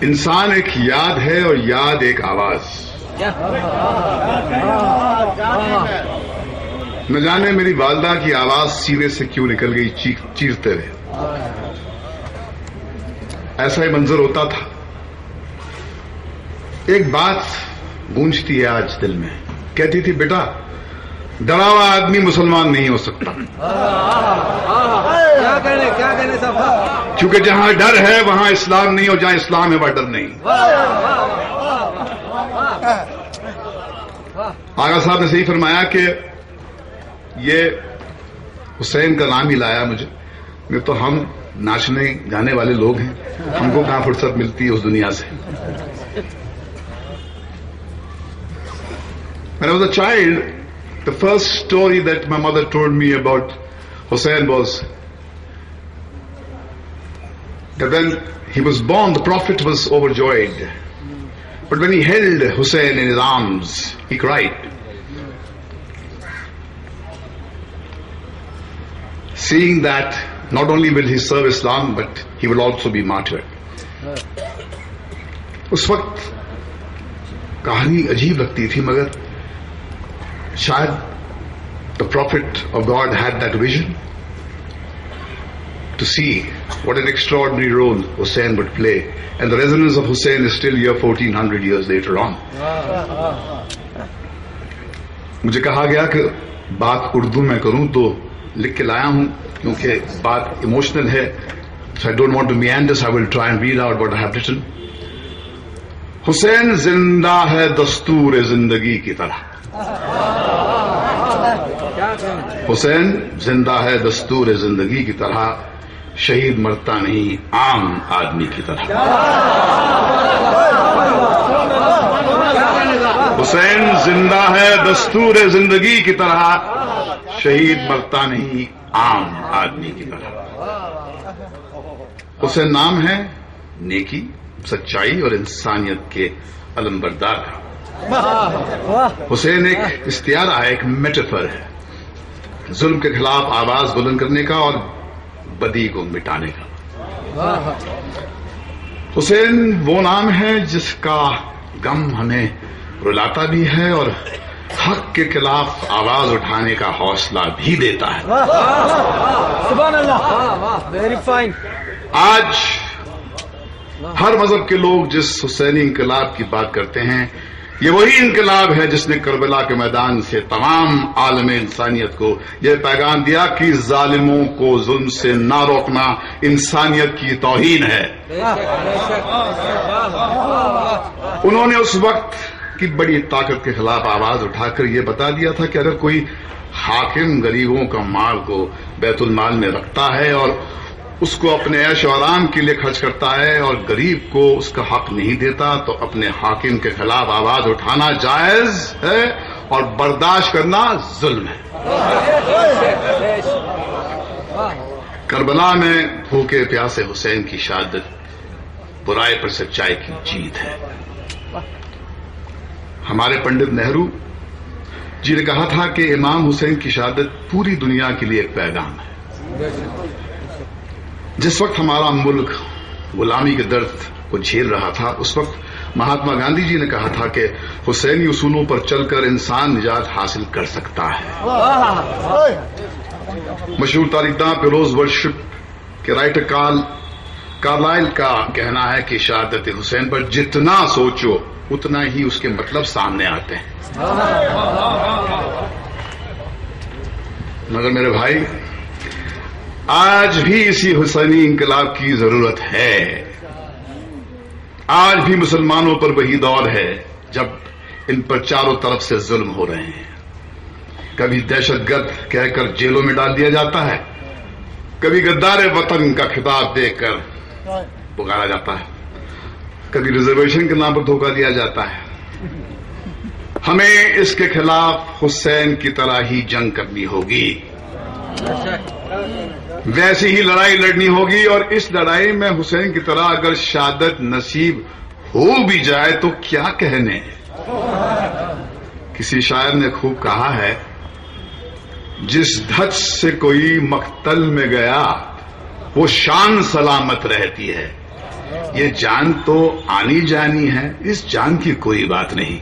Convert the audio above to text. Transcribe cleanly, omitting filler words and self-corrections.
انسان ایک یاد ہے اور یاد ایک آواز. نہ جانے میری والدہ کی آواز سینے سے کیوں نکل گئی چیختے ہوئے. ایسا ہی منظر ہوتا تھا. ایک بات گونجتی ہے آج دل میں. کہتی تھی بیٹا ڈرا ہوا آدمی مسلمان نہیں ہو سکتا. کیا کہنے صاحب؟ کیونکہ جہاں ڈر ہے وہاں اسلام نہیں، اور جہاں اسلام ہے وہاں ڈر نہیں. آغا صاحب نے صحیح فرمایا کہ یہ حسین کا نام ہی لایا مجھے. میں تو ہم ناچنے گانے والے لوگ ہیں، ہم کو کہاں فرصت ملتی ہے اس دنیا سے. When I was a child, the first story that my mother told me about Hussein was that when he was born, the Prophet was overjoyed. But when he held Hussein in his arms, he cried. Seeing that not only will he serve Islam, but he will also be martyred. اس وقت کہانی عجیب لگتی تھی، مگر شاید the Prophet of God had that vision to see what an extraordinary role Hussein would play, and the resonance of Hussein is still here 1400 years later on. مجھے کہا گیا کہ بات اردو میں کروں تو لکھ کے لایا ہوں کیونکہ بات ایموشنل ہے. So I don't want to meander, so I will try and read out what I have written. حسین زندہ ہے دستور زندگی کی طرح. حسین زندہ ہے دستور زندگی کی طرح، شہید مرتا نہیں عام آدمی کی طرح. حسین زندہ ہے دستور زندگی کی طرح، شہید مرتا نہیں عام آدمی کی طرح. حسین نام ہے نیکی، سچائی اور انسانیت کے علم بردار کا. حسین ایک استعارہ ہے، ایک میٹافر ہے، ظلم کے خلاف آواز بلند کرنے کا اور بدی کو مٹانے کا. حسین وہ نام ہے جس کا غم ہمیں رلاتا بھی ہے اور حق کے خلاف آواز اٹھانے کا حوصلہ بھی دیتا ہے. سبحان اللہ، ویری فائن. آج ہر مذہب کے لوگ جس حسینی انقلاب کی بات کرتے ہیں، یہ وہی انقلاب ہے جس نے کربلا کے میدان سے تمام عالم انسانیت کو یہ پیغام دیا کہ ظالموں کو ظلم سے نہ روکنا انسانیت کی توہین ہے. انہوں نے اس وقت کی بڑی طاقت کے خلاف آواز اٹھا کر یہ بتا دیا تھا کہ اگر کوئی حاکم غریبوں کا مال کو بیت المال میں رکھتا ہے اور اس کو اپنے عیش و آرام کے لیے خرچ کرتا ہے اور غریب کو اس کا حق نہیں دیتا، تو اپنے حاکم کے خلاف آواز اٹھانا جائز ہے اور برداشت کرنا ظلم ہے. کربلا میں بھوکے پیاسے حسین کی شہادت برائی پر سچائی کی جیت ہے. ہمارے پنڈت نہرو جی نے کہا تھا کہ امام حسین کی شہادت پوری دنیا کے لیے ایک پیغام ہے. جس وقت ہمارا ملک غلامی کے درد کو جھیل رہا تھا، اس وقت مہاتما گاندھی جی نے کہا تھا کہ حسینی اصولوں پر چل کر انسان نجات حاصل کر سکتا ہے. مشہور تاریخ داں پیروز ورشپ کے رائٹر کارلائل کا کہنا ہے کہ شہادت حسین پر جتنا سوچو اتنا ہی اس کے مطلب سامنے آتے ہیں. مگر میرے بھائی، آج بھی اسی حسینی انقلاب کی ضرورت ہے. آج بھی مسلمانوں پر وہی دور ہے جب ان پر چاروں طرف سے ظلم ہو رہے ہیں. کبھی دہشت گرد کہہ کر جیلوں میں ڈال دیا جاتا ہے، کبھی غدار وطن کا خطاب دے کر پکارا جاتا ہے، کبھی ریزرویشن کے نام پر دھوکہ دیا جاتا ہے. ہمیں اس کے خلاف حسین کی طرح ہی جنگ کرنی ہوگی، ویسی ہی لڑائی لڑنی ہوگی. اور اس لڑائی میں حسین کی طرح اگر شہادت نصیب ہو بھی جائے تو کیا کہنے. کسی شاعر نے خوب کہا ہے، جس دھت سے کوئی مقتل میں گیا وہ شان سلامت رہتی ہے. یہ جان تو آنی جانی ہے، اس جان کی کوئی بات نہیں.